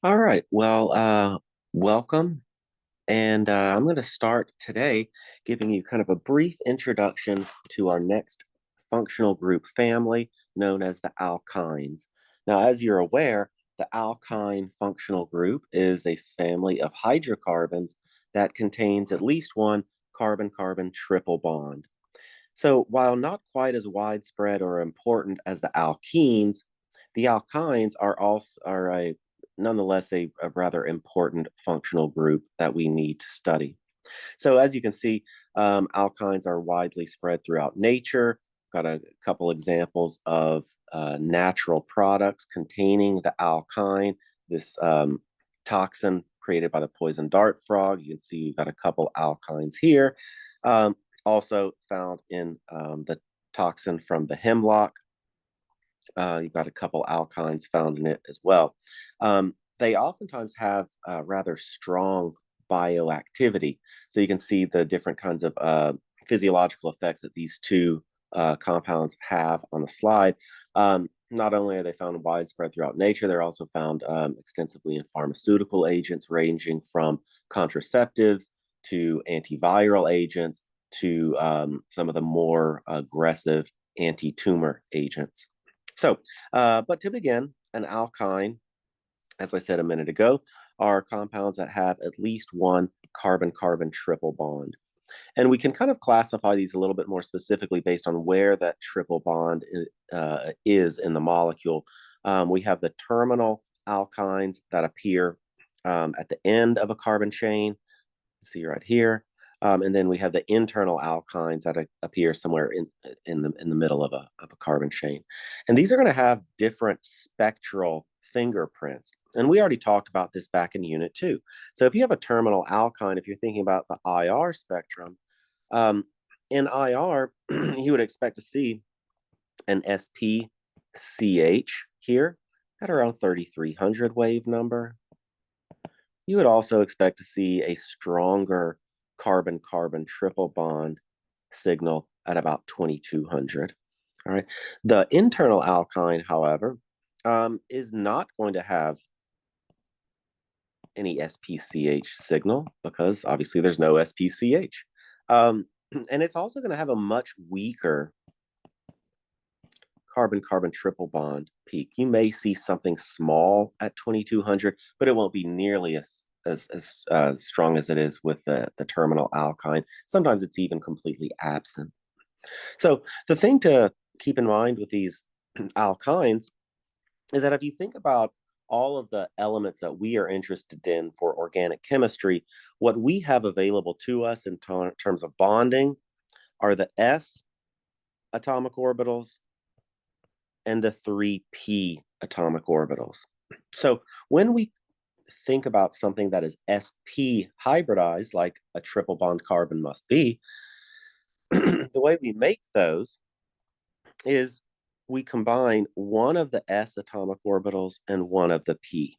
All right. Welcome. I'm going to start today giving you kind of a brief introduction to our next functional group family known as the alkynes. Now, as you're aware, the alkyne functional group is a family of hydrocarbons that contains at least one carbon-carbon triple bond. So, while not quite as widespread or important as the alkenes, the alkynes are nonetheless a rather important functional group that we need to study. So, as you can see, alkynes are widely spread throughout nature. Got a couple examples of natural products containing the alkyne, this toxin created by the poison dart frog. You can see you've got a couple alkynes here. Um, Also found in the toxin from the hemlock. You've got a couple alkynes found in it as well. They oftentimes have rather strong bioactivity. So you can see the different kinds of physiological effects that these two compounds have on the slide. Not only are they found widespread throughout nature, they're also found extensively in pharmaceutical agents, ranging from contraceptives to antiviral agents to some of the more aggressive anti-tumor agents. But to begin, an alkyne, as I said a minute ago, are compounds that have at least one carbon-carbon triple bond. And we can kind of classify these a little bit more specifically based on where that triple bond is in the molecule. We have the terminal alkynes that appear at the end of a carbon chain. See right here. And then we have the internal alkynes that appear somewhere in the middle of a carbon chain. And these are going to have different spectral fingerprints. And we already talked about this back in Unit 2. So if you have a terminal alkyne, if you're thinking about the IR spectrum, um, in IR, you would expect to see an SPCH here at around 3300 wave number. You would also expect to see a stronger carbon-carbon triple bond signal at about 2200. All right. The internal alkyne, however, is not going to have any SPCH signal because obviously there's no SPCH. And it's also going to have a much weaker carbon-carbon triple bond peak. You may see something small at 2200, but it won't be nearly as strong as it is with the terminal alkyne. Sometimes it's even completely absent. So the thing to keep in mind with these alkynes is that if you think about all of the elements that we are interested in for organic chemistry, what we have available to us in terms of bonding are the S atomic orbitals and the 3p atomic orbitals. So when we think about something that is sp hybridized, like a triple bond carbon must be, the way we make those is we combine one of the s atomic orbitals and one of the p.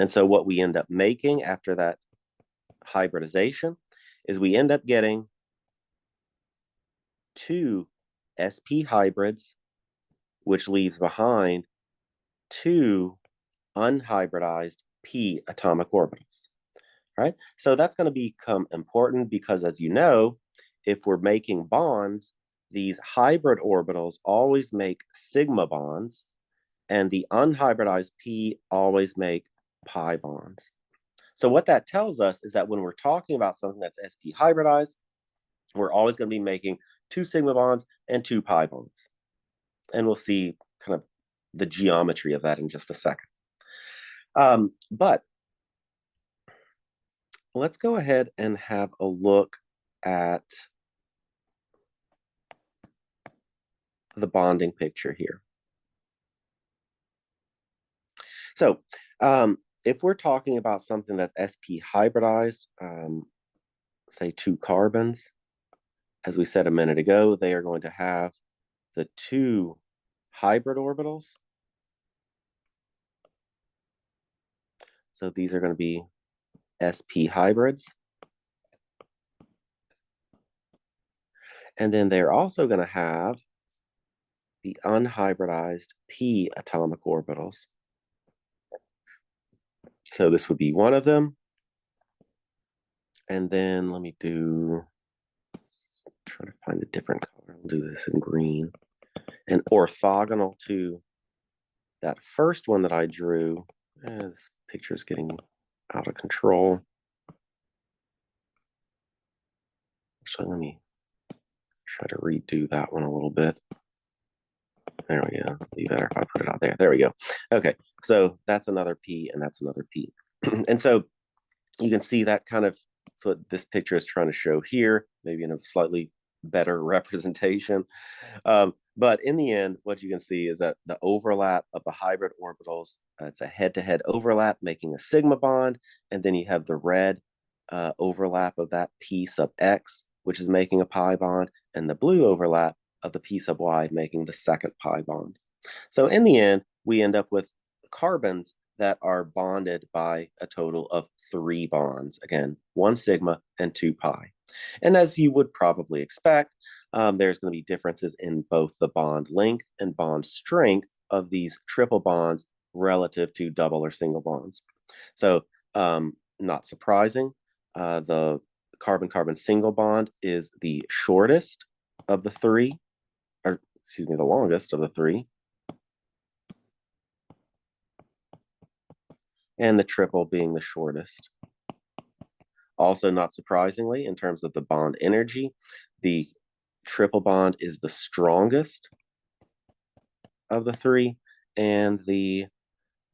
And so what we end up making after that hybridization is we end up getting two sp hybrids, which leaves behind two unhybridized p atomic orbitals, right? So that's going to become important because, as you know, if we're making bonds, these hybrid orbitals always make sigma bonds, and the unhybridized p always make pi bonds. So what that tells us is that when we're talking about something that's sp hybridized, we're always going to be making two sigma bonds and two pi bonds. And we'll see kind of the geometry of that in just a second. But let's go ahead and have a look at the bonding picture here. So if we're talking about something that's sp hybridized, say two carbons, as we said a minute ago, they are going to have the two hybrid orbitals. So these are going to be sp hybrids. And then they're also going to have the unhybridized p atomic orbitals. So this would be one of them. And then let me try to find a different color. I'll do this in green. And orthogonal to that first one that I drew. This picture is getting out of control. Actually, let me try to redo that one a little bit. There we go. It'd be better if I put it out there. There we go. Okay, so that's another P and that's another P. And so you can see that kind of, that's what this picture is trying to show here, maybe in a slightly better representation. But in the end, what you can see is that the overlap of the hybrid orbitals, it's a head-to-head overlap making a sigma bond, and then you have the red overlap of that P sub X, which is making a pi bond, and the blue overlap of the P sub Y making the second pi bond. So in the end, we end up with carbons that are bonded by a total of 3 bonds. Again, 1 sigma and 2 pi. And as you would probably expect, there's going to be differences in both the bond length and bond strength of these triple bonds relative to double or single bonds. So not surprising, the carbon-carbon single bond is the shortest of the 3, or excuse me, the longest of the 3. And the triple being the shortest. Also, not surprisingly, in terms of the bond energy, the triple bond is the strongest of the 3, and the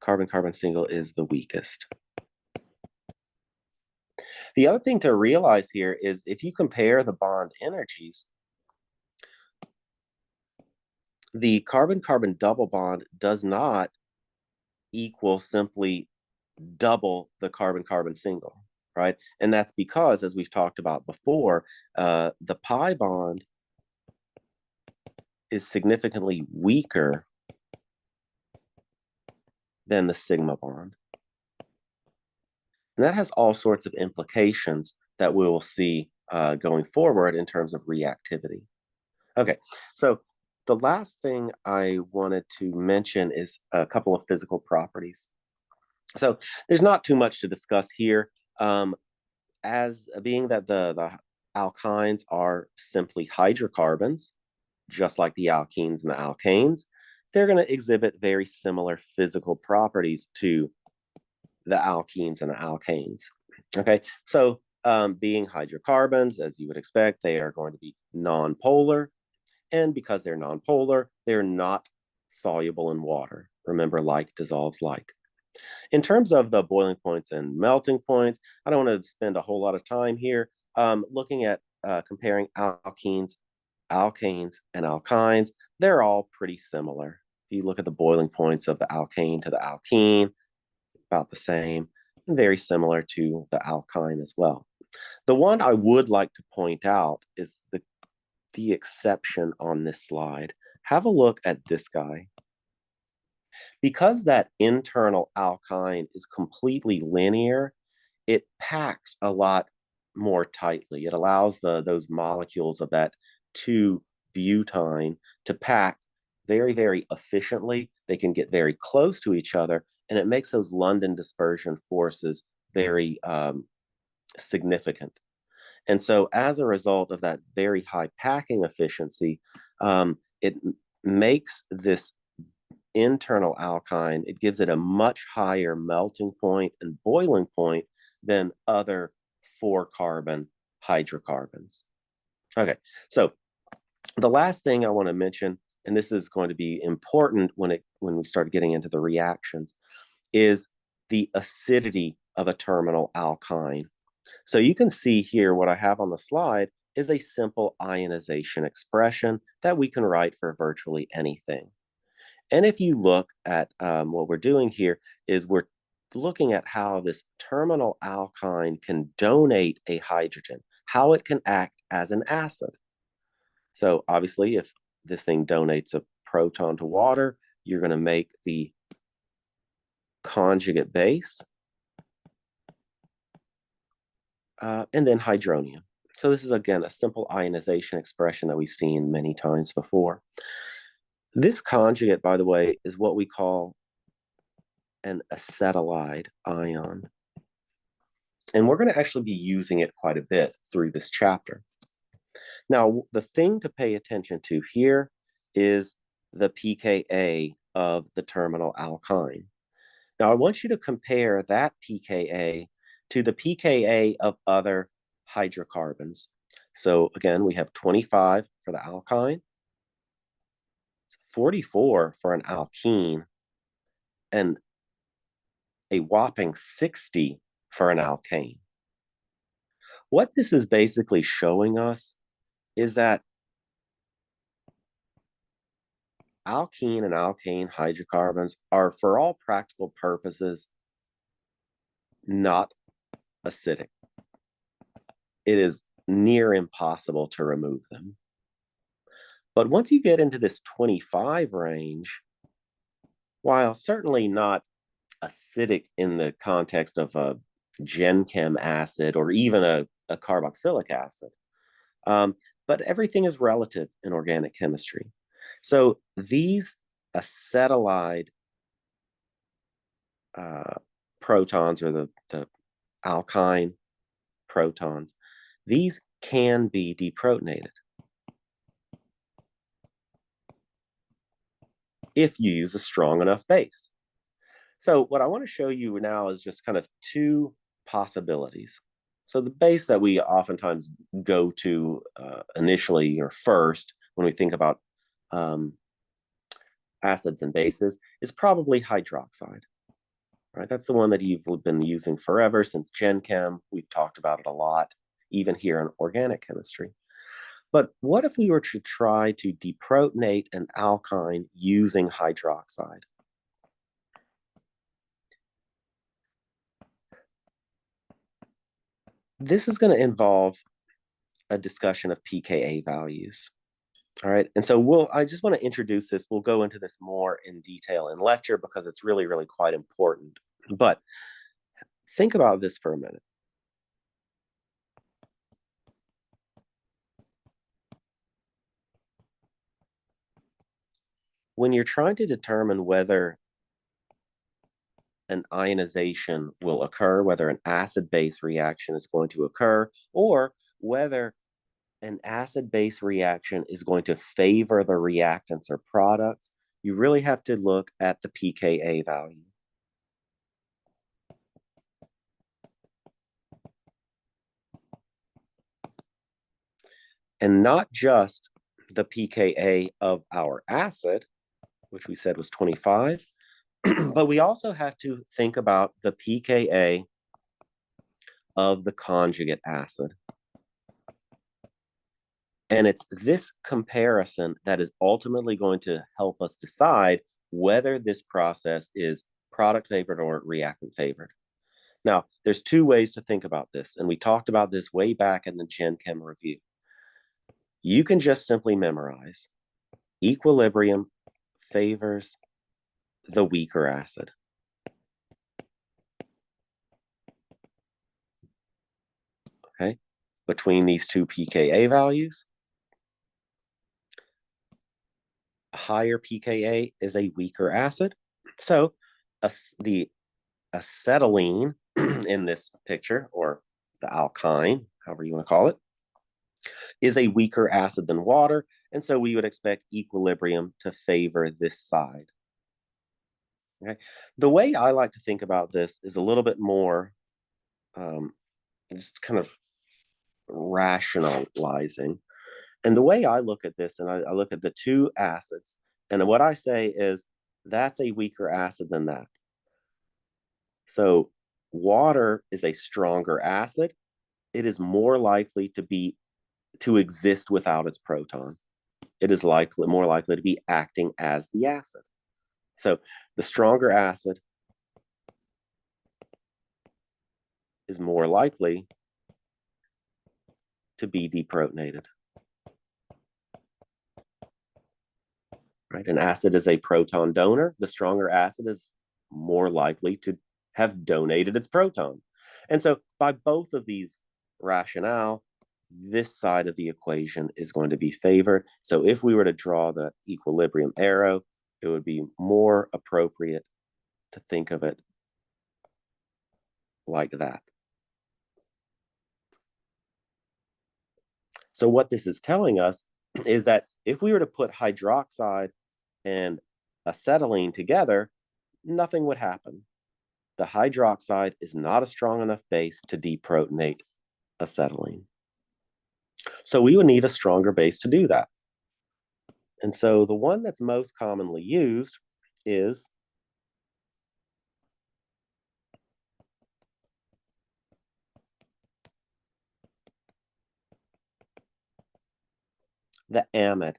carbon-carbon single is the weakest. The other thing to realize here is if you compare the bond energies, the carbon-carbon double bond does not equal simply double the carbon-carbon single, right? And that's because, as we've talked about before, the pi bond is significantly weaker than the sigma bond. And that has all sorts of implications that we will see going forward in terms of reactivity. Okay, so the last thing I wanted to mention is a couple of physical properties. So there's not too much to discuss here. As being that the alkynes are simply hydrocarbons, just like the alkenes and the alkanes, they're going to exhibit very similar physical properties to the alkenes and the alkanes. Okay, so being hydrocarbons, as you would expect, they are going to be nonpolar. And because they're nonpolar, they're not soluble in water. Remember, like dissolves like. In terms of the boiling points and melting points, I don't want to spend a whole lot of time here looking at comparing alkenes, alkanes, and alkynes. They're all pretty similar. If you look at the boiling points of the alkane to the alkene, about the same, and very similar to the alkyne as well. The one I would like to point out is the exception on this slide. Have a look at this guy. Because that internal alkyne is completely linear, it packs a lot more tightly. It allows those molecules of that 2-butene to pack very, very efficiently. They can get very close to each other, and it makes those London dispersion forces very significant. And so as a result of that very high packing efficiency, it makes this internal alkyne, it gives it a much higher melting point and boiling point than other 4-carbon hydrocarbons. Okay, so the last thing I want to mention, and this is going to be important when we start getting into the reactions, is the acidity of a terminal alkyne. So you can see here what I have on the slide is a simple ionization expression that we can write for virtually anything. And if you look at what we're doing here is we're looking at how this terminal alkyne can donate a hydrogen, how it can act as an acid. So obviously, if this thing donates a proton to water, you're going to make the conjugate base, and then hydronium. So this is, again, a simple ionization expression that we've seen many times before. This conjugate, by the way, is what we call an acetylide ion. And we're going to actually be using it quite a bit through this chapter. Now, the thing to pay attention to here is the pKa of the terminal alkyne. Now, I want you to compare that pKa to the pKa of other hydrocarbons. So again, we have 25 for the alkyne, 44 for an alkene, and a whopping 60 for an alkane. What this is basically showing us is that alkene and alkane hydrocarbons are, for all practical purposes, not acidic. It is near impossible to remove them. But once you get into this 25 range, while certainly not acidic in the context of a GenChem acid or even a carboxylic acid, but everything is relative in organic chemistry. So these acetylide protons, or the alkyne protons, these can be deprotonated if you use a strong enough base. So what I want to show you now is just kind of two possibilities. So the base that we oftentimes go to initially or first when we think about acids and bases is probably hydroxide. Right? That's the one that you've been using forever since GenChem. We've talked about it a lot, even here in organic chemistry. But what if we were to try to deprotonate an alkyne using hydroxide? This is going to involve a discussion of pKa values. All right, and so I just want to introduce this. We'll go into this more in detail in lecture because it's really, really quite important. But think about this for a minute. When you're trying to determine whether an ionization will occur, whether an acid-base reaction is going to occur, or whether an acid-base reaction is going to favor the reactants or products, you really have to look at the pKa value. And not just the pKa of our acid, which we said was 25, but we also have to think about the pKa of the conjugate acid. And it's this comparison that is ultimately going to help us decide whether this process is product favored or reactant favored. Now, there's two ways to think about this, and we talked about this way back in the Gen Chem review. You can just simply memorize equilibrium favors the weaker acid. Okay, between these two pKa values, a higher pKa is a weaker acid. So the acetylene in this picture, or the alkyne, however you want to call it, is a weaker acid than water, and so we would expect equilibrium to favor this side. Okay, the way I like to think about this is a little bit more just kind of rationalizing. And the way I look at this, and I look at the two acids, and what I say is that's a weaker acid than that. So water is a stronger acid. It is more likely to exist without its proton. It is more likely to be acting as the acid. So the stronger acid is more likely to be deprotonated. Right? An acid is a proton donor. The stronger acid is more likely to have donated its proton. And so by both of these rationale, this side of the equation is going to be favored. So if we were to draw the equilibrium arrow, it would be more appropriate to think of it like that. So what this is telling us is that if we were to put hydroxide and acetylene together, nothing would happen. The hydroxide is not a strong enough base to deprotonate acetylene. So we would need a stronger base to do that. And so the one that's most commonly used is the amide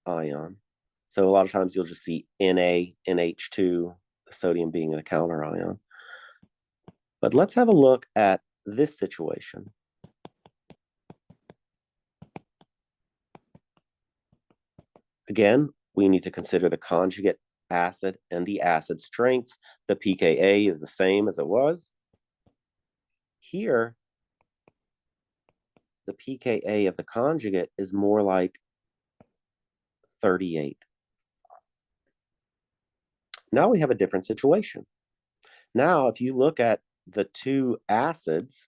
ion. So a lot of times you'll just see Na, NH2, the sodium being a counter ion. But let's have a look at this situation. Again, we need to consider the conjugate acid and the acid strengths. The pKa is the same as it was. Here, the pKa of the conjugate is more like 38. Now we have a different situation. Now, if you look at the two acids,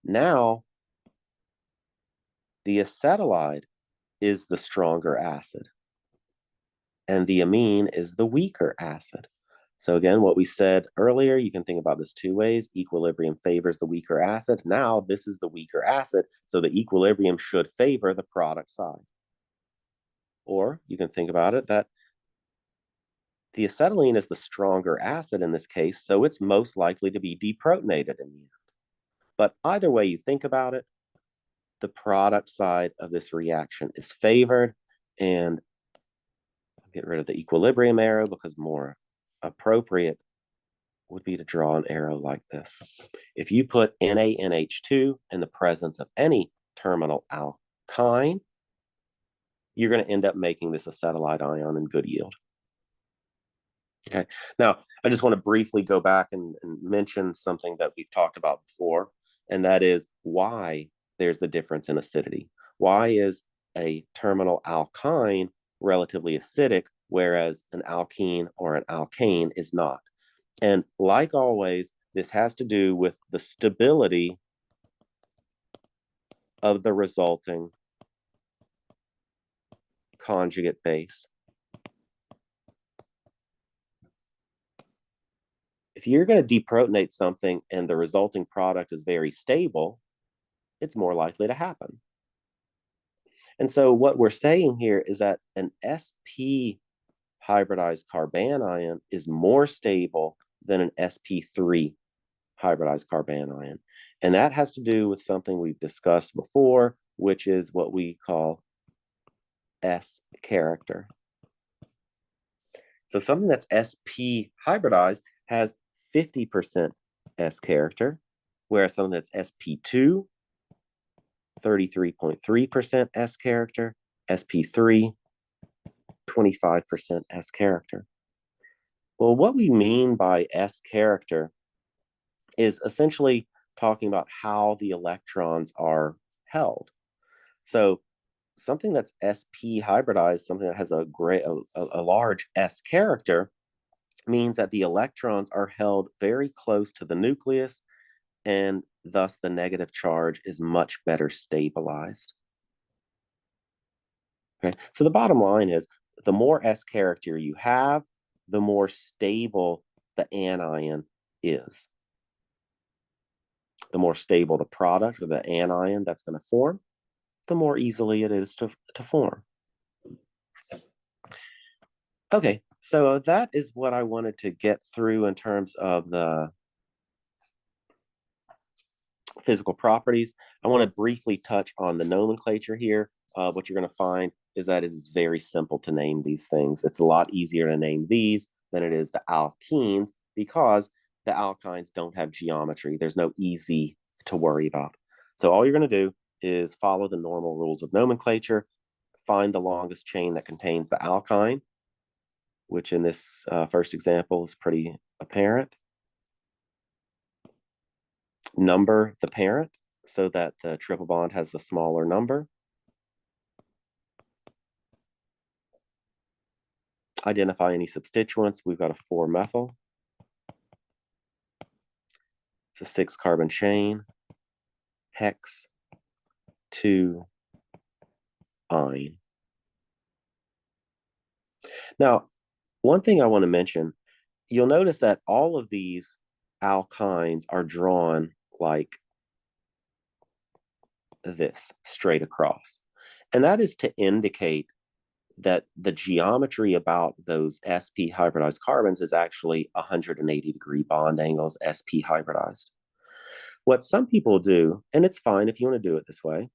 now the acetylide is the stronger acid, and the amine is the weaker acid. So again, what we said earlier, you can think about this two ways. Equilibrium favors the weaker acid. Now this is the weaker acid, so the equilibrium should favor the product side. Or you can think about it that the acetylene is the stronger acid in this case, so it's most likely to be deprotonated in the end. But either way you think about it, the product side of this reaction is favored, and I'll get rid of the equilibrium arrow because more appropriate would be to draw an arrow like this. If you put NaNH2 in the presence of any terminal alkyne, you're going to end up making this acetylide ion in good yield. Okay, now I just want to briefly go back and mention something that we've talked about before, and that is why there's the difference in acidity. Why is a terminal alkyne relatively acidic, whereas an alkene or an alkane is not? And like always, this has to do with the stability of the resulting conjugate base. If you're going to deprotonate something and the resulting product is very stable, it's more likely to happen. And so what we're saying here is that an sp hybridized carbanion is more stable than an sp3 hybridized carbanion. And that has to do with something we've discussed before, which is what we call S character. So something that's sp hybridized has 50% S character, whereas something that's sp2, 33.3% S character, sp3, 25% S character. Well, what we mean by S character is essentially talking about how the electrons are held. So something that's sp hybridized, something that has a large S character, means that the electrons are held very close to the nucleus, and thus the negative charge is much better stabilized. Okay, so the bottom line is the more S character you have, the more stable the anion is. The more stable the product or the anion that's going to form, the more easily it is to form. Okay, so that is what I wanted to get through in terms of the physical properties. I want to briefly touch on the nomenclature here. What you're going to find is that it is very simple to name these things. It's a lot easier to name these than it is the alkenes because the alkynes don't have geometry. There's no easy to worry about. So all you're going to do is follow the normal rules of nomenclature, find the longest chain that contains the alkyne, which in this first example is pretty apparent. Number the parent so that the triple bond has the smaller number. identify any substituents. We've got a 4-methyl. It's a 6-carbon chain. Hex 2 ine. Now, one thing I want to mention, you'll notice that all of these alkynes are drawn like this, straight across. And that is to indicate that the geometry about those sp hybridized carbons is actually 180-degree bond angles, sp hybridized. What some people do, and it's fine if you want to do it this way,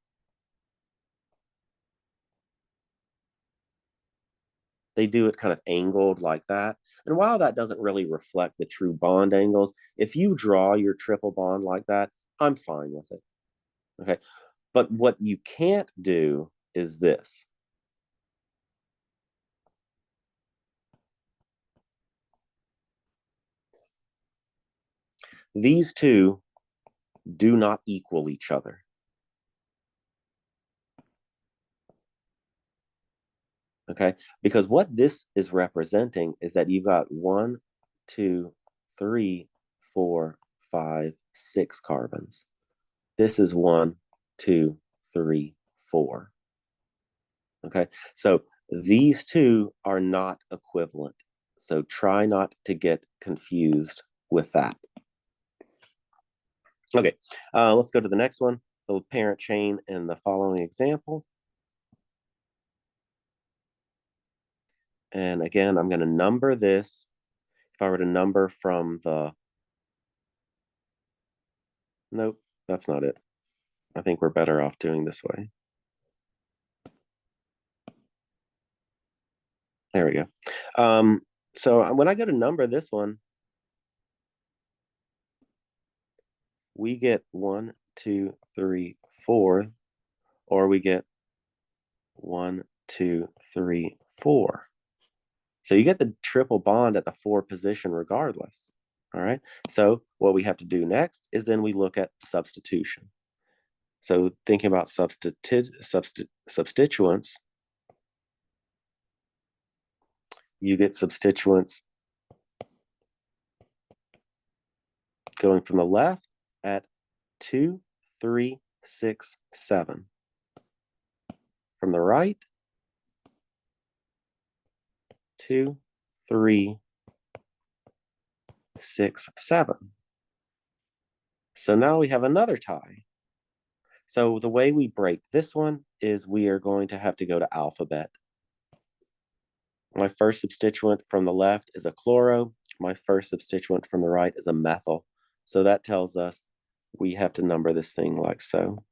they do it kind of angled like that. And while that doesn't really reflect the true bond angles, if you draw your triple bond like that, I'm fine with it. Okay. But what you can't do is this. These two do not equal each other. Okay, because what this is representing is that you've got 1, 2, 3, 4, 5, 6 carbons. This is 1, 2, 3, 4. Okay, so these two are not equivalent. So try not to get confused with that. Okay, let's go to the next one, the parent chain in the following example. And again, I'm going to number this. If I were to number from the... Nope, that's not it. I think we're better off doing this way. There we go. So when I go to number this one, we get 1, 2, 3, 4, or we get 1, 2, 3, 4. So you get the triple bond at the 4 position regardless. All right. So what we have to do next is then we look at substitution. So thinking about substituents, you get substituents going from the left at 2, 3, 6, 7. From the right, 2, 3, 6, 7. So now we have another tie. So the way we break this one is we are going to have to go to alphabet. My first substituent from the left is a chloro. My first substituent from the right is a methyl. So that tells us we have to number this thing like so.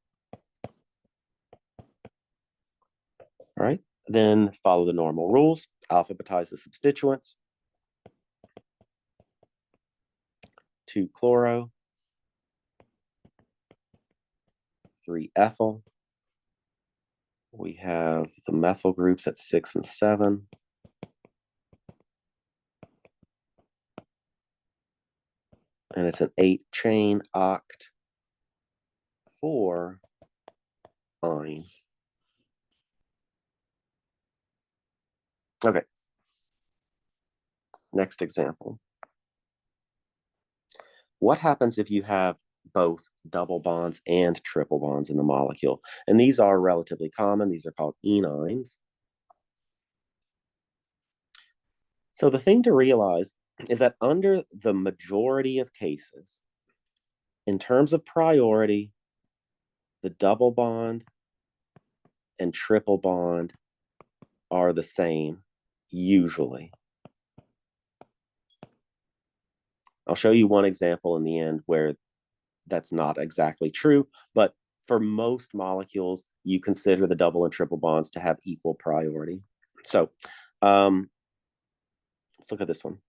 All right, then follow the normal rules. Alphabetize the substituents. 2 chloro, 3 ethyl. We have the methyl groups at 6 and 7. And it's an 8-chain oct 4 ine. Okay. Next example. What happens if you have both double bonds and triple bonds in the molecule? And these are relatively common. These are called enines. So the thing to realize is that under the majority of cases, in terms of priority, the double bond and triple bond are the same, usually. I'll show you one example in the end where that's not exactly true, but for most molecules, you consider the double and triple bonds to have equal priority. So let's look at this one.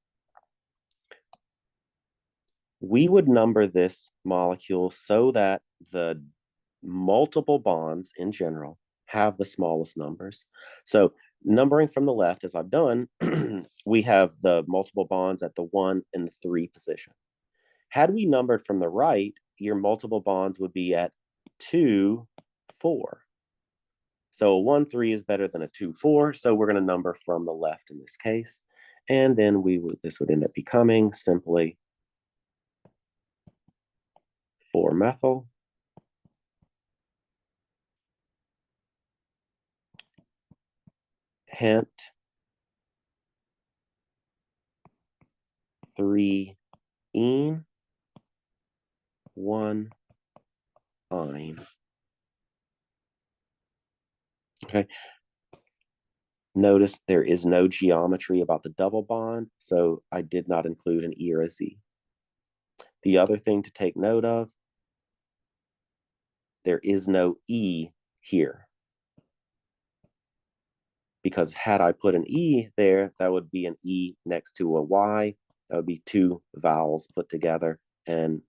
We would number this molecule so that the multiple bonds in general have the smallest numbers. So numbering from the left, as I've done, we have the multiple bonds at the 1 and the 3 position. Had we numbered from the right, your multiple bonds would be at 2, 4. So a 1,3 is better than a 2,4. So we're going to number from the left in this case. And then this would end up becoming simply 4-methyl. Hint 3-ene 1-ine. Okay. Notice there is no geometry about the double bond, so I did not include an E or a Z. The other thing to take note of, there is no E here. Because had I put an E there, that would be an E next to a Y. That would be two vowels put together. And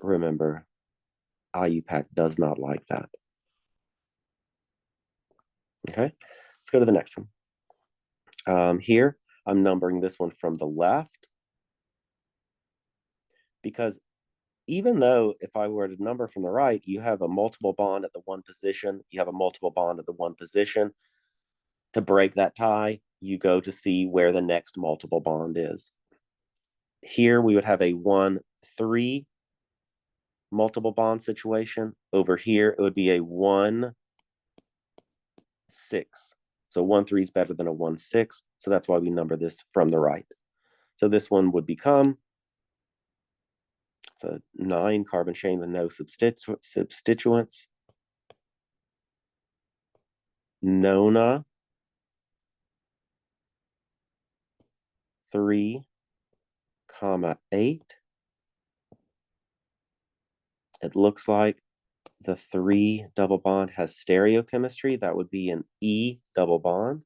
remember, IUPAC does not like that. Okay, let's go to the next one. Here, I'm numbering this one from the left. Because even though if I were to number from the right, you have a multiple bond at the one position, you have a multiple bond at the one position. To break that tie, you go to see where the next multiple bond is. Here we would have a 1,3 multiple bond situation. Over here, it would be a 1,6. So 1,3 is better than a 1,6. So that's why we number this from the right. So this one would become, it's a 9 carbon chain with no substituents. Nona 3, 8. It looks like the 3 double bond has stereochemistry. That would be an E double bond.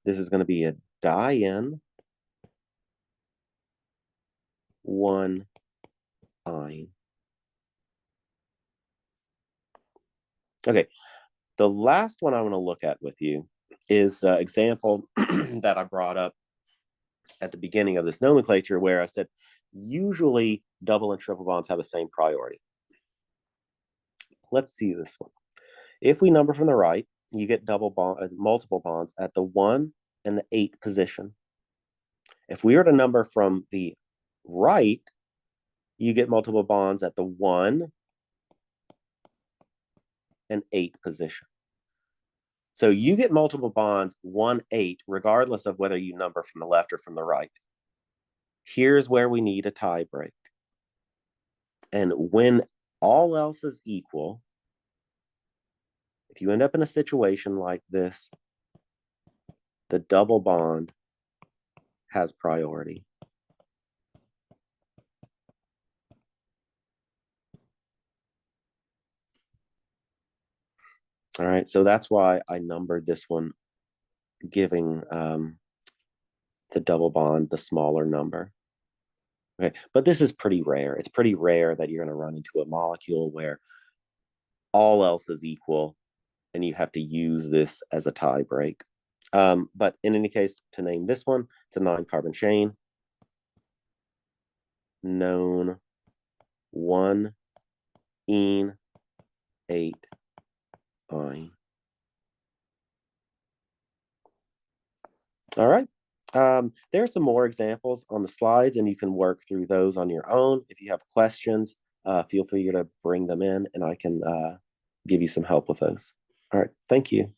This is going to be a diene 1-ine. Okay, the last one I want to look at with you is an example that I brought up at the beginning of this nomenclature where I said usually double and triple bonds have the same priority. Let's see this one. If we number from the right, you get multiple bonds at the 1 and the 8 position. If we were to number from the right, you get multiple bonds at the 1 and 8 position. So you get multiple bonds 1-8, regardless of whether you number from the left or from the right. Here's where we need a tie break. And when all else is equal, if you end up in a situation like this, the double bond has priority. All right, so that's why I numbered this one, giving the double bond the smaller number. Okay, but this is pretty rare. It's pretty rare that you're going to run into a molecule where all else is equal and you have to use this as a tie break. But in any case, to name this one, it's a 9-carbon chain. Known 1-ene 8-ine. All right. There are some more examples on the slides, and you can work through those on your own. If you have questions, feel free to bring them in, and I can give you some help with those. All right. Thank you.